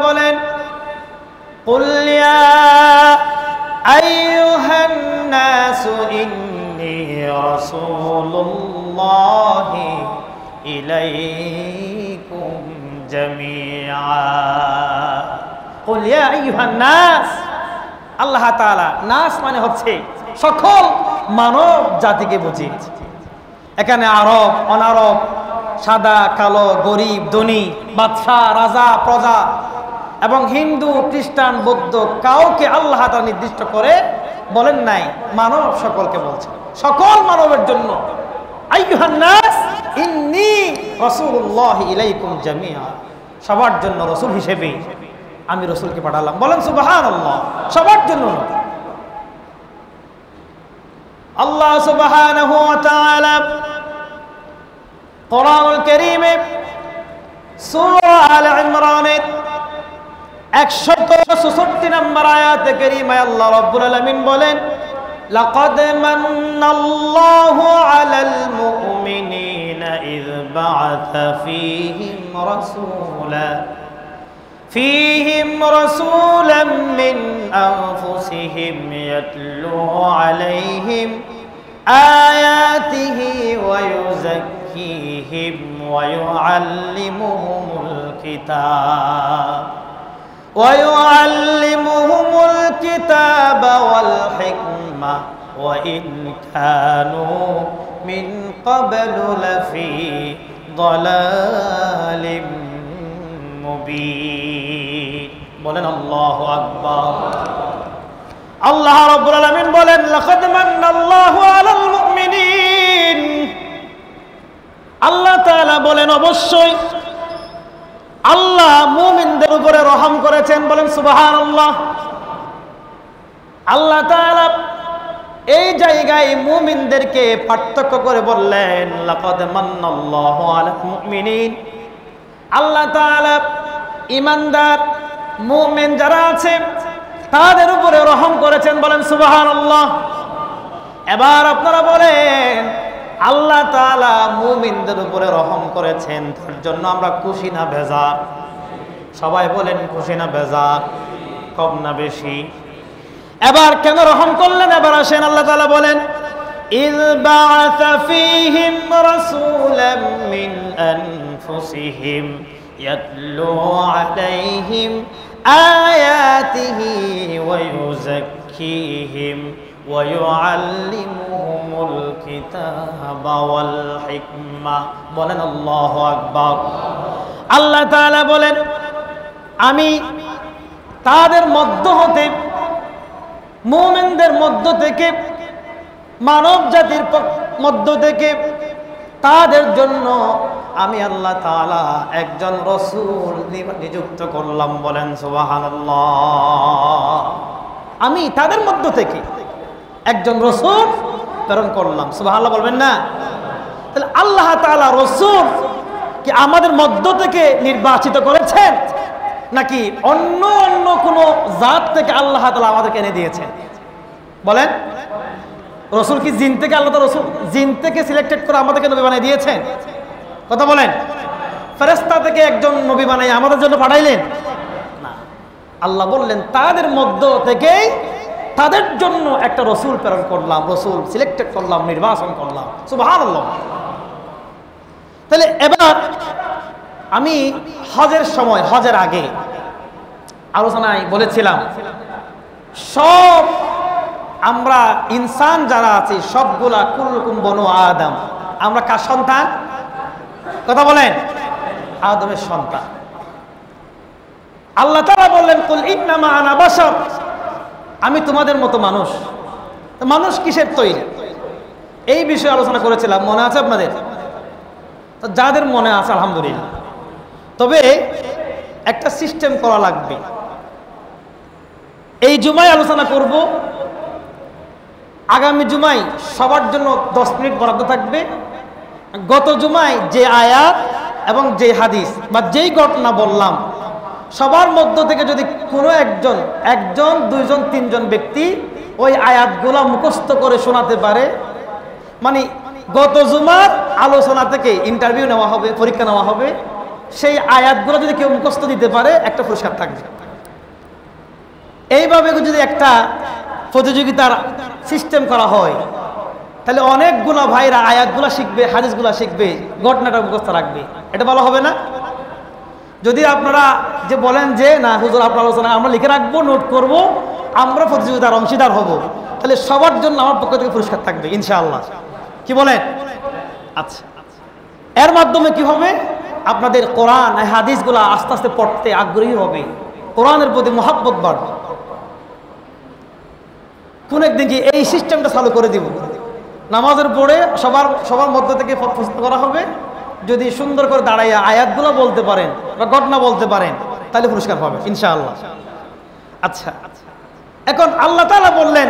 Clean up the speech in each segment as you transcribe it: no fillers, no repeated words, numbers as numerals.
বলেন কুল ইয়া আইয়ুহান নাসু ইন্নী রাসূলুল্লাহি ইলাইকুম জামিআ। কুল ইয়া আইয়ুহান নাস, আল্লাহ তাআলা নাস মানে হচ্ছে সকল মানব জাতিকে বুঝিয়েছে। এখানে আরব অনারব, সাদা কালো, গরিব ধনী, বাদশাহ রাজা প্রজা এবং হিন্দু খ্রিস্টান বৌদ্ধ কাউকে আল্লাহ তাআলা নির্দিষ্ট করে বলেন নাই, মানব সকলকে বলছেন, সকল মানবের জন্য। আইয়ুহান নাস ইন্নী রাসূলুল্লাহি ইলাইকুম জামিআ, সবার জন্য রাসূল হিসেবে আমি রাসূলকে পাঠালাম। বলেন সুবহানাল্লাহ, সবার জন্য। আল্লাহ সুবহানাহু ওয়া তাআলা কোরআনুল কারীমে সূরা আলে ইমরানের 166 নম্বর আয়াতে কারীমায় আল্লাহ রাব্বুল আলামিন বলেন, লাকাদ মান্নাল্লাহু আলাল মুমিনিনা ইয বা'আথা ফীহিম রাসূলাম মিন আনফুসিহিম ইয়াতলু আলাইহিম আয়াতিহি ওয়া ইউযাক্কিহিম ওয়া ইউআল্লিমুহুমুল কিতাব والحكمة وإن كانوا من قبل لفي ضلال مبين। বলেন আল্লাহু আকবার। আল্লাহ রাব্বুল আলামিন বলেন, লাকাদ মান্নাল্লাহু আলাল মুমিনিন, আল্লাহ তাআলা বলেন অবশ্যই আল্লাহ মুমিনদের উপরে রহম করেছেন। বলেন সুবহানাল্লাহ। আল্লাহ তাআলা এই জায়গায় মুমিনদেরকে পার্থক্য করে বললেন, লাকাদ মান্নাল্লাহু আলাল মুমিনিন। আল্লাহ তাআলা ঈমানদার মুমিন যারা আছে তাদের উপরে রহম করেছেন। বলেন সুবহানাল্লাহ। এবার আপনারা বলেন, আল্লাহ তাআলা মুমিনদের উপরে রহম করেছেন, তার জন্য আমরা খুশি না বেজার? সবাই বলেন খুশি না বেজার, কম না বেশি? এবার কেন রহম করলেন এবার আসেন। আল্লাহ তাআলা বলেন, ইয বা'আথা ফীহিম রাসূলাম মিন আনফুসিহিম ইয়াতলু আলাইহিম আয়াতিহি ওয়া ইউযাক্কিহিম ওয়া ইউআল্লিমুহুমুল কিতাবা ওয়াল হিকমা। বলেন আল্লাহু আকবার। আল্লাহ তাআলা বলেন, আমি তাদের মধ্য হতে, মুমিনদের মধ্য থেকে, মানব জাতির মধ্য থেকে তাদের জন্য আমি আল্লাহ তাআলা একজন রাসূল নিযুক্ত করলাম। বলেন সুবহানাল্লাহ। আমি তাদের মধ্য থেকে একজন রাসূল প্রেরণ করলাম। সুবহানাল্লাহ বলবেন না? তাহলে আল্লাহ তাআলা রাসূল কি আমাদের মধ্য থেকে নির্বাচিত করেছেন, নাকি অন্য অন্য কোন জাত থেকে আল্লাহ তাআলা আমাদেরকে এনে দিয়েছেন? বলেন, রাসূল কি জিন থেকে, আল্লাহ তাআলা রাসূল জিন থেকে সিলেক্টেড করে আমাদেরকে নবী বানিয়ে দিয়েছেন? কথা বলেন। ফেরেশতা থেকে একজন নবী বানিয়ে আমাদের জন্য পাঠাইলেন না। আল্লাহ বললেন তাদের মধ্য থেকেই তাদের জন্য একটা রাসূল প্রেরণ করলাম, রাসূল সিলেক্টেড করলাম, নির্বাচন করলাম। সুবহানাল্লাহ। তাহলে এবার আমি হজের সময়, হজের আগে আলোচনায় বলেছিলাম, সব আমরা ইনসান যারা আছি সবগুলা কুল্লুকুম বনু আদম, আমরা কার সন্তান? কথা বলেন, আদমের সন্তান। আল্লাহ তাআলা বললেন, কুল ইন্নামা আনা বাশার, আমি তোমাদের মতো মানুষ। মানুষ কিসের তৈরি এই বিষয়ে আলোচনা করেছিলাম, মনে আছে আপনাদের? তো যাদের মনে আছে আলহামদুলিল্লাহ। তবে একটা সিস্টেম করা লাগবে। এই জুমায় আলোচনা করব, আগামী জুমায় সবার জন্য 10 মিনিট বরাদ্দ থাকবে। গত জুমায় যে আয়াত এবং যে হাদিস বা যেই ঘটনা বললাম, সবার মধ্য থেকে যদি কোনো একজন, দুইজন, তিনজন ব্যক্তি ওই আয়াতগুলো মুখস্থ করে শোনাতে পারে, মানে গত জুমার আলোচনা থেকে ইন্টারভিউ নেওয়া হবে, পরীক্ষা নেওয়া হবে, সেই আয়াতগুলো যদি কেউ মুখস্থ দিতে পারে একটা পুরস্কার থাকবে। এইভাবে যদি একটা প্রতিযোগিতার সিস্টেম করা হয় তাহলে অনেকগুলো ভাইরা আয়াতগুলো শিখবে, হাদিসগুলো শিখবে, ঘটনাটা মুখস্থ রাখবে। এটা ভালো হবে না? যদি আপনারা যে বলেন যে না হুজুর আপনার আলোচনা আমরা লিখে রাখবো, নোট করব, আমরা প্রতিযোগিতার অংশীদার হব, তাহলে সবার জন্য আমার পক্ষ থেকে পুরস্কার থাকবে ইনশাআল্লাহ। কি বলেন? আচ্ছা, এর মাধ্যমে কি হবে? আপনাদের কোরআন হাদিসগুলো আস্তে আস্তে পড়তে আগ্রহী হবে, কোরআনের প্রতি মহব্বত বাড়বে। কোন একদিন কি এই সিস্টেমটা চালু করে দিব, নামাজের পরে সবার মধ্য থেকে প্রশ্ন করা হবে, যদি সুন্দর করে দাঁড়াইয়া আয়াতগুলো বলতে পারেন বা ঘটনা বলতে পারেন তাহলে পুরস্কার পাবে ইনশাআল্লাহ। আচ্ছা, এখন আল্লাহ তাআলা বললেন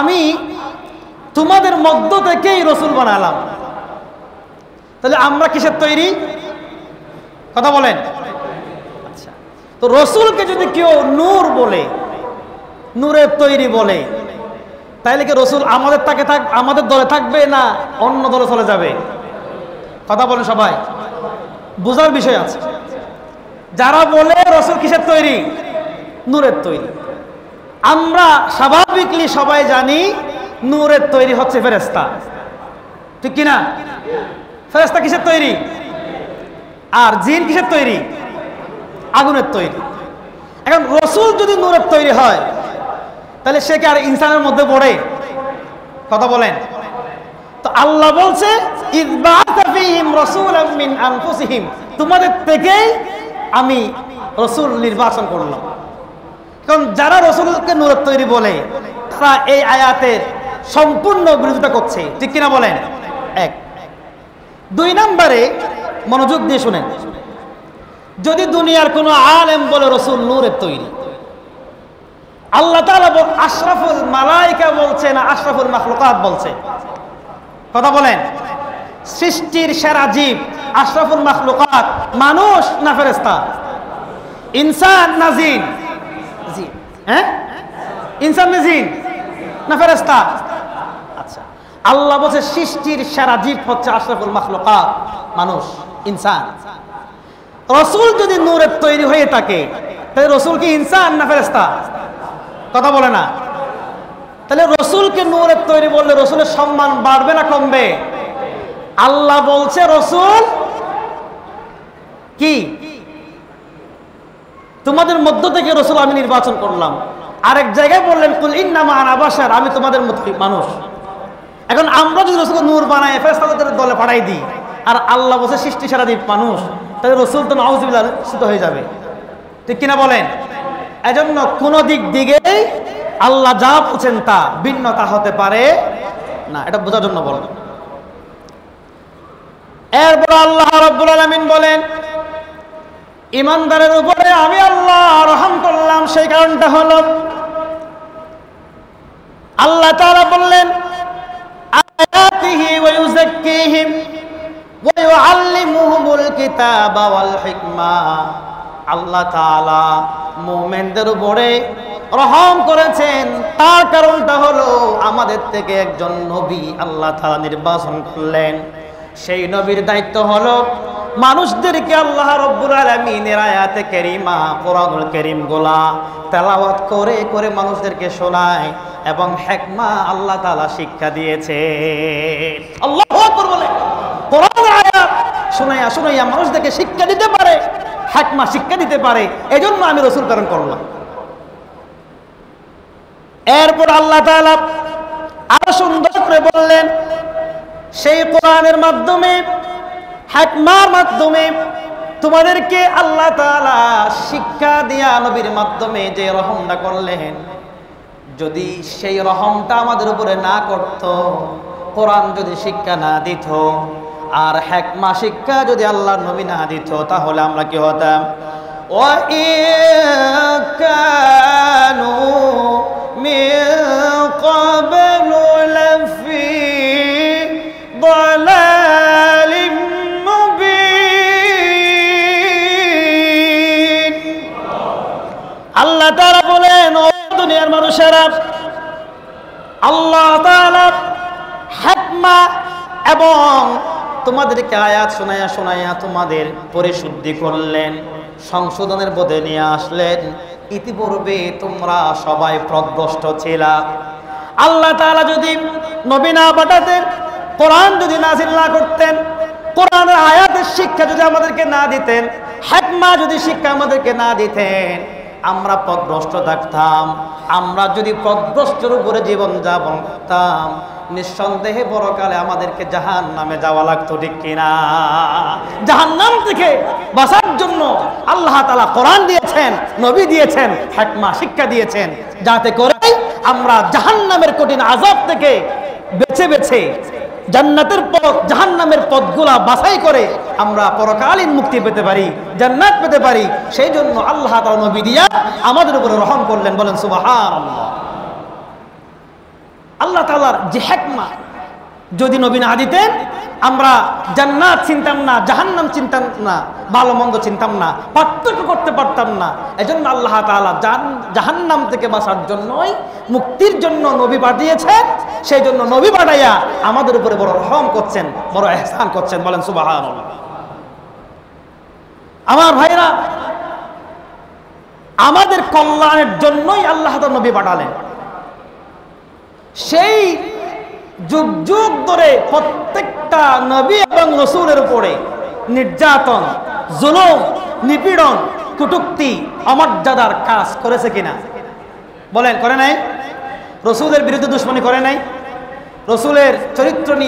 আমি তোমাদের মধ্য থেকেই রসুল বানালাম। তাহলে আমরা কিসের তৈরি? কথা বলেন। আচ্ছা, তো রসুলকে যদি কেউ নূর বলে, নূরের তৈরি বলে, তাইলে কি রসুল আমাদের দলে থাকবে না অন্য দলে চলে যাবে? কথা বলেন সবাই, বোঝার বিষয় আছে। যারা বলে রসুল কিসের তৈরি? নূরের তৈরি। আমরা স্বাভাবিকলি সবাই জানি নূরের তৈরি হচ্ছে ফেরেশতা, ঠিক কিনা? ফেরেশতা কিসের তৈরি? আর জিন কিসের তৈরি? আগুনের তৈরি। এখন রসুল যদি নূরের তৈরি হয় তাহলে সে কি আর ইনসানের মধ্যে পড়ে? কথা বলেন। তো আল্লাহ বলছে ইযবাআসা ফীহিম রাসূলাম মিন আনফুসিহিম, তোমাদের থেকেই আমি রসুল নির্বাচন করলাম। কারণ যারা রসুলকে নূরের তৈরি বলে তারা এই আয়াতের সম্পূর্ণ বিরোধিতা করছে, ঠিক কিনা বলেন? এক। দুই নম্বরে মনোযোগ দিয়ে শুনেন, যদি দুনিয়ার কোনো আলেম বলে রসুল নূরের তৈরি, আল্লাহ তাআলা আশরাফুল মালায়েকা বলছে না আশরাফুল মাখলুকাত বলছে? কথা বলেন। সৃষ্টির সেরা জীব আশরাফুল মাখলুকাত মানুষ না ফেরেশতা? ইনসান না জিন? জিন। হ্যাঁ, ইনসান না জিন না ফেরেশতা? আচ্ছা, আল্লাহ বলছে সৃষ্টির সেরা জীব হচ্ছে আশরাফুল মাখলুকাত মানুষ, ইনসান। রসুল যদি নূরের তৈরি হয়ে থাকে তাহলে রসুল কি ইনসান না ফেরেশতা? কথা বলে না। তাহলে রসুলকে নূরের তৈরি বললে রসুলের সম্মান বাড়বে না কমবে? আল্লাহ বলছে রসুল কি তোমাদের মধ্য থেকে রসুল আমি নির্বাচন করলাম। আরেক জায়গায় বললেন কুল ইন্নামা আনা বাশার, আমি তোমাদের মতোই মানুষ। এখন আমরা যদি রসুলকে নূর বানাই ফেরেশতাদের দলে পাঠাই দিই, আর আল্লাহ বলছে সৃষ্টি সেরা জীব মানুষ, তাহলে রসুল তো নাউযুবিল্লাহ চ্যুত হয়ে যাবে, ঠিক কিনা বলেন? এজন্য কোন দিক দিকেই আল্লাহ যা বলছেন তা ভিন্নতা হতে পারে না, এটা বোঝার জন্য বলেন। এরপর আল্লাহ রাব্বুল আলামিন বলেন ইমানদারের উপরে আমি আল্লাহ রহম করলাম। সেই কারণটা হলো আল্লাহ তাআলা বললেন আয়াতিহি ওয়া ইউযাক্কিহিম ওয়া ইউআল্লিমুহুমুল কিতাবা ওয়াল হিকমা। আল্লাহ তাআলা মুমিনদের উপরে রহম করেছেন, তার কারণটা হলো আমাদের থেকে একজন নবী আল্লাহ তাআলা নির্বাচন করলেন। সেই নবীর দায়িত্ব হলো মানুষদেরকে আল্লাহ রাব্বুল আলামিনের আয়াতে কারিমা কোরআনুল কারীম গুলা তেলাওয়াত করে করে মানুষদেরকে শোনায় এবং হিকমা আল্লাহ তাআলা শিক্ষা দিয়েছে। আল্লাহু আকবার বলে কোরআনের আয়াত শোনায়া শোনায়া মানুষদেরকে শিক্ষা দিতে পারে, হিকমা শিক্ষা দিতে পারে, এজন্য আমি রাসূল প্রেরণ করলাম। এরপর আল্লাহ তাআলা আরো সুন্দর করে বললেন সেই কোরআনের মাধ্যমে হিকমার মাধ্যমে তোমাদেরকে আল্লাহ তাআলা শিক্ষা দিয়া নবীর মাধ্যমে যে রহমটা করলেন, যদি সেই রহমটা আমাদের উপরে না করত, কোরআন যদি শিক্ষা না দিত, আর হিকমা শিক্ষা যদি আল্লাহর নবী না দিত, তাহলে আমরা কি হতাম? ওয়া ইন কানু মিন ক্বাবলু লাফি দালালিম মুবিন। আল্লাহ তাআলা বলেন ও দুনিয়ার মানুষেরা, আল্লাহ তাআলা হিকমা এবং তোমাদেরকে আয়াত শোনায়া শোনায়া তোমাদের পরিশুদ্ধি করলেন, সংশোধনের পথে নিয়ে আসলেন। ইতিপূর্বে তোমরা সবাই পথভ্রষ্ট ছিলা। আল্লাহ তাআলা যদি নবী না পাঠাতেন, কোরআন যদি নাযিল না করতেন, কোরআনের আয়াতের শিক্ষা যদি আমাদেরকে না দিতেন, হিকমা যদি শিক্ষা আমাদেরকে না দিতেন, আমরা পথভ্রষ্ট থাকতাম। আমরা যদি পথভ্রষ্টের উপরে জীবন যাপন করতাম, নিঃসন্দেহে পরকালে আমাদেরকে জাহান্নামে যাওয়া লাগতো, ঠিক কিনা? জাহান্নাম থেকে বাঁচার জন্য আল্লাহ তাআলা কোরআন দিয়েছেন, নবী দিয়েছেন, হিকমা শিক্ষা দিয়েছেন, যাতে করে আমরা জাহান্নামের কঠিন আযাব থেকে বেছে বেছে জান্নাতের পথ, জাহান্নামের পথগুলা বাছাই করে আমরা পরকালীন মুক্তি পেতে পারি, জান্নাত পেতে পারি। সেই জন্য আল্লাহ তাআলা নবী দিয়া আমাদের উপরে রহম করলেন। বলেন সুবহানাল্লাহ। আল্লাহ তাআলার যে হিকমা, যদি নবী না দিতেন আমরা জান্নাত চিনতাম না, জাহান্নাম চিনতাম না, ভালো মন্দ চিনতাম না, পার্থক্য করতে পারতাম না। এজন্য আল্লাহ তাআলা জাহান্নাম থেকে বাঁচার জন্যই, মুক্তির জন্য নবী পাঠিয়েছেন। সেই জন্য নবী পাঠাইয়া আমাদের উপরে বড় রহম করছেন, বড় ইহসান করছেন। বলেন সুবহানাল্লাহ। আমার ভাইরা, আমাদের কল্যাণের জন্যই আল্লাহ তাআলা নবী পাঠালেন। সেই যুগ যুগ ধরে প্রত্যেকটা নবী এবং রাসূলের উপরে নির্যাতন, জুলুম, নিপীড়ন, কটূক্তি, অমর্যাদার কাজ করেছে কিনা? বলেন, করে নাই? রাসূলের বিরুদ্ধে দুশমনী করে নাই? রাসূলের চরিত্র নিয়ে